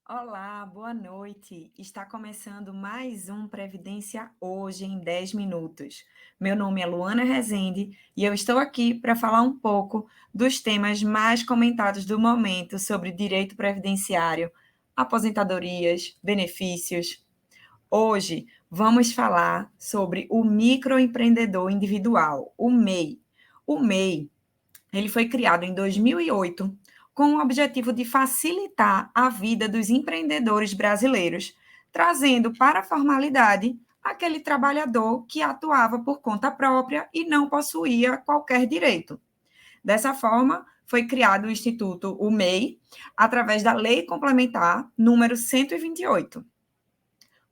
Olá, boa noite. Está começando mais um Previdência Hoje em 10 minutos. Meu nome é Luana Rezende e eu estou aqui para falar um pouco dos temas mais comentados do momento sobre direito previdenciário, aposentadorias, benefícios. Hoje vamos falar sobre o microempreendedor individual, o MEI. O MEI ele foi criado em 2008 com o objetivo de facilitar a vida dos empreendedores brasileiros, trazendo para a formalidade aquele trabalhador que atuava por conta própria e não possuía qualquer direito. Dessa forma, foi criado o Instituto, o MEI, através da Lei Complementar número 128.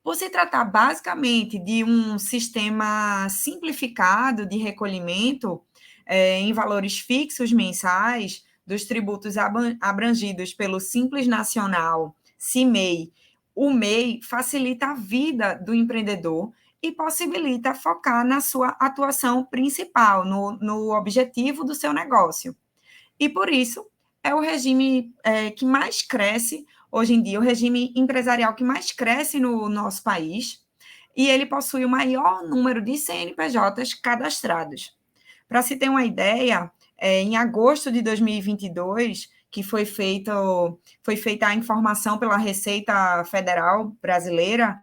Por se tratar basicamente de um sistema simplificado de recolhimento em valores fixos mensais dos tributos abrangidos pelo Simples Nacional, CIMEI, o MEI facilita a vida do empreendedor e possibilita focar na sua atuação principal, no objetivo do seu negócio. E por isso é o regime que mais cresce hoje em dia, o regime empresarial que mais cresce no nosso país, e ele possui o maior número de CNPJs cadastrados. Para se ter uma ideia, em agosto de 2022, que foi feita a informação pela Receita Federal Brasileira,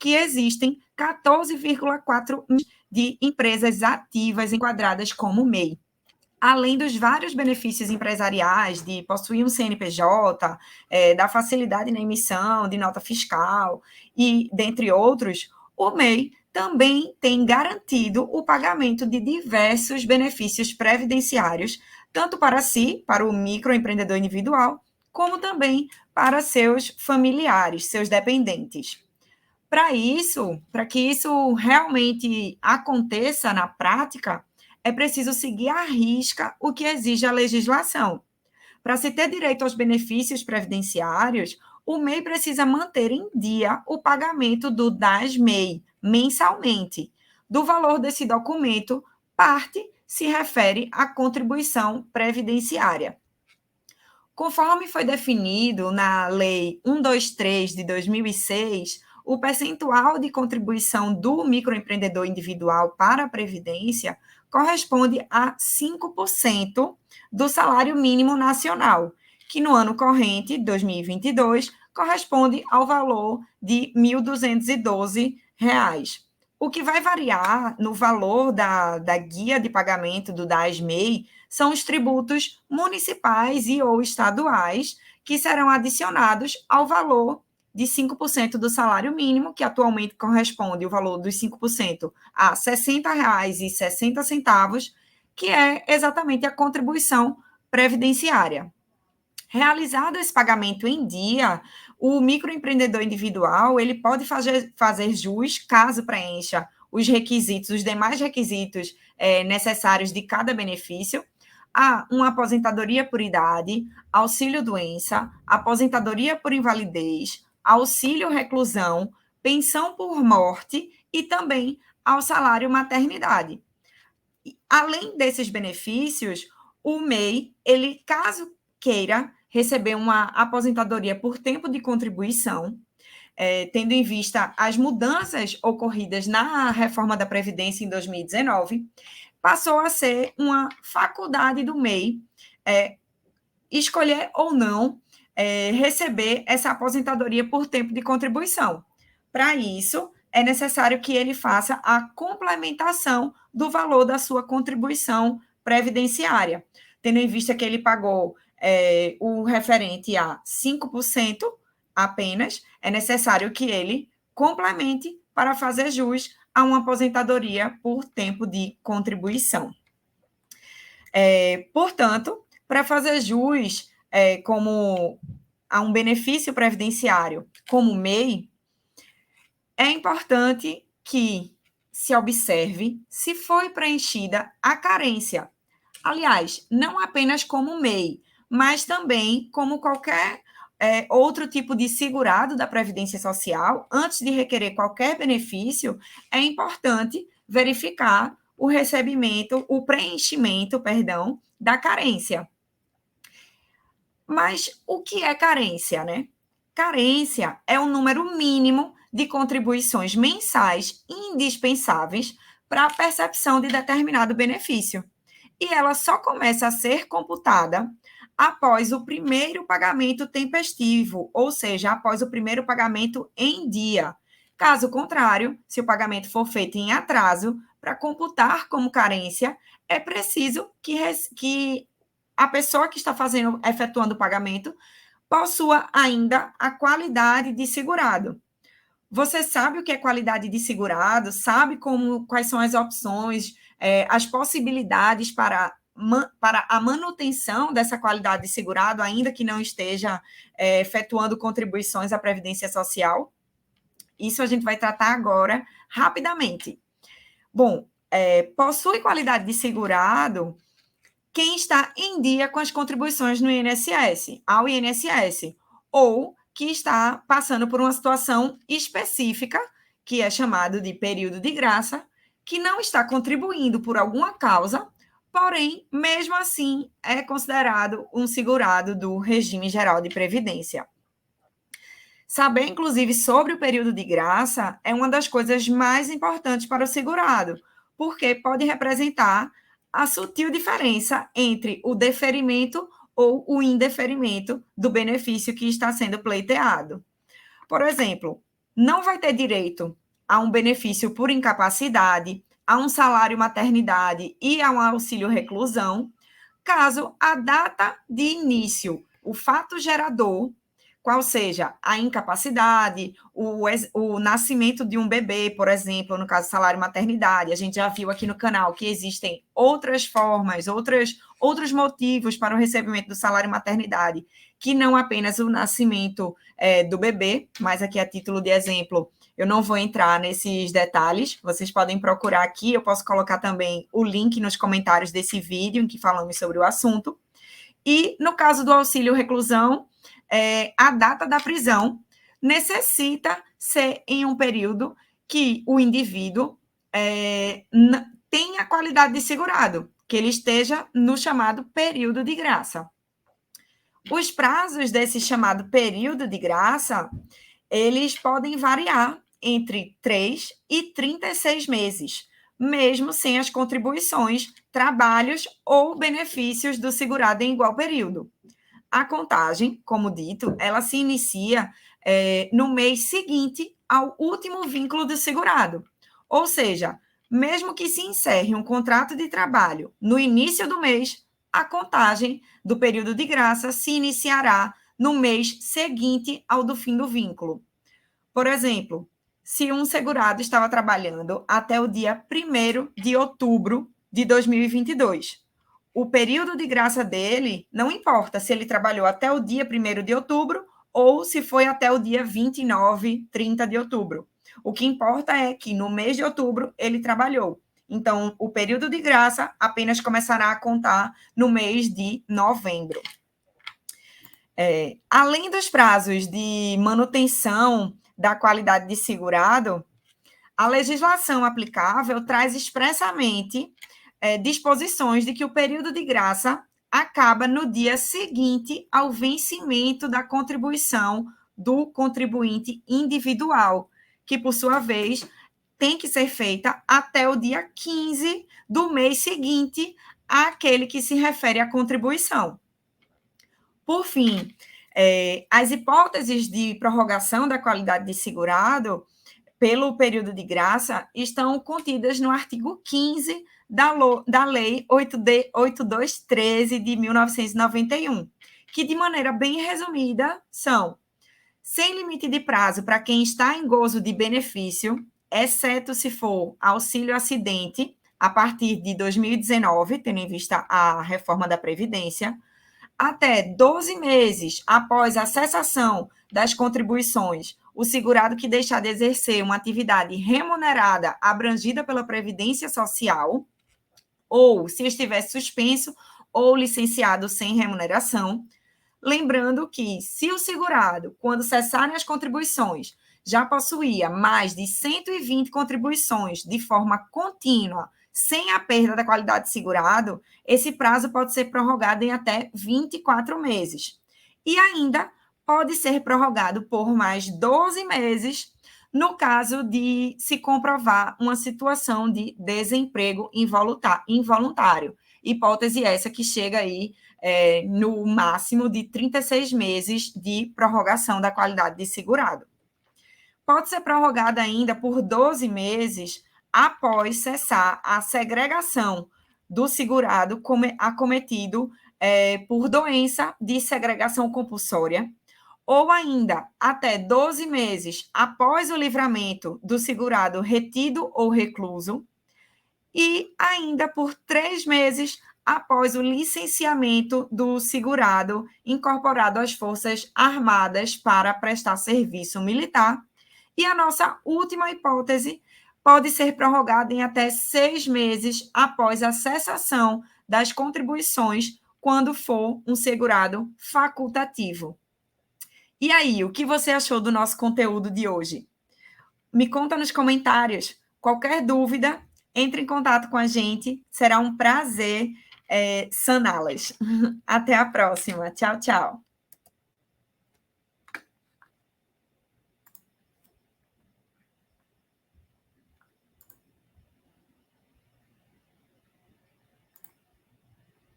que existem 14,4 de empresas ativas enquadradas como MEI. Além dos vários benefícios empresariais de possuir um CNPJ, da facilidade na emissão de nota fiscal e dentre outros, o MEI também tem garantido o pagamento de diversos benefícios previdenciários, tanto para si, para o microempreendedor individual, como também para seus familiares, seus dependentes. Para que isso realmente aconteça na prática, é preciso seguir à risca o que exige a legislação. Para se ter direito aos benefícios previdenciários, o MEI precisa manter em dia o pagamento do DAS-MEI mensalmente. Do valor desse documento, parte se refere à contribuição previdenciária. Conforme foi definido na Lei 123 de 2006, o percentual de contribuição do microempreendedor individual para a Previdência corresponde a 5% do salário mínimo nacional, que no ano corrente, 2022, corresponde ao valor de R$ 1.212. O que vai variar no valor da guia de pagamento do DAS-MEI são os tributos municipais e ou estaduais, que serão adicionados ao valor de 5% do salário mínimo, que atualmente corresponde o valor dos 5% a R$ 60,60, que é exatamente a contribuição previdenciária. Realizado esse pagamento em dia, o microempreendedor individual ele pode fazer jus caso preencha os requisitos, os demais requisitos necessários de cada benefício, a uma aposentadoria por idade, auxílio-doença, aposentadoria por invalidez, auxílio-reclusão, pensão por morte e também ao salário maternidade. Além desses benefícios, o MEI, ele, caso queira receber uma aposentadoria por tempo de contribuição, tendo em vista as mudanças ocorridas na reforma da Previdência em 2019, passou a ser uma faculdade do MEI escolher ou não receber essa aposentadoria por tempo de contribuição. Para isso, é necessário que ele faça a complementação do valor da sua contribuição previdenciária, tendo em vista que ele pagou o referente a 5% apenas, é necessário que ele complemente para fazer jus a uma aposentadoria por tempo de contribuição. Portanto, para fazer jus como a um benefício previdenciário como MEI, é importante que se observe se foi preenchida a carência. Aliás, não apenas como MEI, mas também como qualquer outro tipo de segurado da Previdência Social, antes de requerer qualquer benefício, é importante verificar o recebimento, o preenchimento, perdão, da carência. Mas o que é carência, né? Carência é o número mínimo de contribuições mensais indispensáveis para a percepção de determinado benefício. E ela só começa a ser computada após o primeiro pagamento tempestivo, ou seja, após o primeiro pagamento em dia. Caso contrário, se o pagamento for feito em atraso, para computar como carência, é preciso que a pessoa que está efetuando o pagamento possua ainda a qualidade de segurado. Você sabe o que é qualidade de segurado? Sabe quais são as opções, as possibilidades para a manutenção dessa qualidade de segurado, ainda que não esteja efetuando contribuições à Previdência Social? Isso a gente vai tratar agora, rapidamente. Bom, possui qualidade de segurado quem está em dia com as contribuições no INSS, ao INSS, ou que está passando por uma situação específica, que é chamado de período de graça, que não está contribuindo por alguma causa, porém, mesmo assim, é considerado um segurado do regime geral de previdência. Saber, inclusive, sobre o período de graça é uma das coisas mais importantes para o segurado, porque pode representar a sutil diferença entre o deferimento ou o indeferimento do benefício que está sendo pleiteado. Por exemplo, não vai ter direito a um benefício por incapacidade, a um salário maternidade e a um auxílio reclusão, caso a data de início, o fato gerador, qual seja a incapacidade, o nascimento de um bebê, por exemplo, no caso salário maternidade. A gente já viu aqui no canal que existem outras formas, outros motivos para o recebimento do salário maternidade, que não apenas o nascimento do bebê, mas aqui a título de exemplo, eu não vou entrar nesses detalhes, vocês podem procurar aqui, eu posso colocar também o link nos comentários desse vídeo em que falamos sobre o assunto. E no caso do auxílio reclusão, a data da prisão necessita ser em um período que o indivíduo tenha qualidade de segurado, que ele esteja no chamado período de graça. Os prazos desse chamado período de graça, eles podem variar entre 3 e 36 meses, mesmo sem as contribuições, trabalhos ou benefícios do segurado em igual período. A contagem, como dito, ela se inicia no mês seguinte ao último vínculo do segurado. Ou seja, mesmo que se encerre um contrato de trabalho no início do mês, a contagem do período de graça se iniciará no mês seguinte ao do fim do vínculo. Por exemplo, se um segurado estava trabalhando até o dia 1º de outubro de 2022, o período de graça dele, não importa se ele trabalhou até o dia 1º de outubro ou se foi até o dia 29, 30 de outubro. O que importa é que no mês de outubro ele trabalhou. Então, o período de graça apenas começará a contar no mês de novembro. Além dos prazos de manutenção da qualidade de segurado, a legislação aplicável traz expressamente disposições de que o período de graça acaba no dia seguinte ao vencimento da contribuição do contribuinte individual, que, por sua vez, tem que ser feita até o dia 15 do mês seguinte àquele que se refere à contribuição. Por fim, as hipóteses de prorrogação da qualidade de segurado pelo período de graça estão contidas no artigo 15 da Lei 8213 de 1991, que, de maneira bem resumida, são: sem limite de prazo para quem está em gozo de benefício, exceto se for auxílio acidente, a partir de 2019, tendo em vista a reforma da Previdência, até 12 meses após a cessação das contribuições, o segurado que deixar de exercer uma atividade remunerada abrangida pela Previdência Social, ou se estiver suspenso ou licenciado sem remuneração. Lembrando que, se o segurado, quando cessarem as contribuições, já possuía mais de 120 contribuições de forma contínua, sem a perda da qualidade de segurado, esse prazo pode ser prorrogado em até 24 meses. e ainda pode ser prorrogado por mais 12 meses no caso de se comprovar uma situação de desemprego involuntário. Hipótese essa que chega aí no máximo de 36 meses de prorrogação da qualidade de segurado. Pode ser prorrogada ainda por 12 meses após cessar a segregação do segurado acometido por doença de segregação compulsória, ou ainda até 12 meses após o livramento do segurado retido ou recluso, e ainda por 3 meses após o licenciamento do segurado incorporado às Forças Armadas para prestar serviço militar. E a nossa última hipótese pode ser prorrogada em até 6 meses após a cessação das contribuições, quando for um segurado facultativo. E aí, o que você achou do nosso conteúdo de hoje? Me conta nos comentários. Qualquer dúvida, entre em contato com a gente. Será um prazer saná-las. Até a próxima. Tchau, tchau.